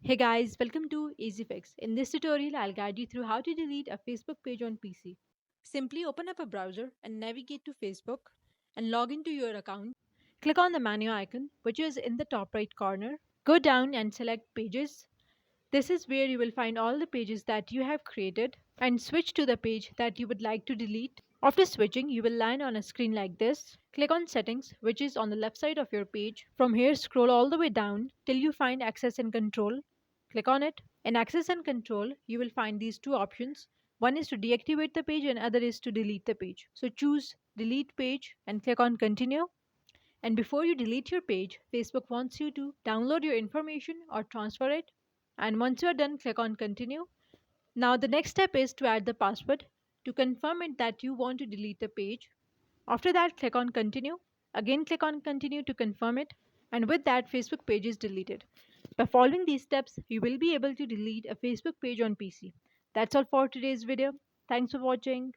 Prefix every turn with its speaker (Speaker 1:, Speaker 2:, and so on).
Speaker 1: Hey guys, welcome to Easyfix. In this tutorial, I'll guide you through how to delete a Facebook page on PC. Simply open up a browser and navigate to Facebook and log into your account. Click on the menu icon, which is in the top right corner. Go down and select Pages. This is where you will find all the pages that you have created and switch to the page that you would like to delete. After switching, you will land on a screen like this. Click on Settings, which is on the left side of your page. From here, scroll all the way down till you find Access and Control. Click on it. In Access and Control, you will find these two options. One is to deactivate the page and other is to delete the page. So choose Delete Page and click on Continue. And before you delete your page, Facebook wants you to download your information or transfer it. And once you are done, click on Continue. Now the next step is to add the password to confirm it that you want to delete the page. After that, click on Continue. Again, click on Continue to confirm it. And with that, Facebook page is deleted. By following these steps, you will be able to delete a Facebook page on PC. That's all for today's video. Thanks for watching.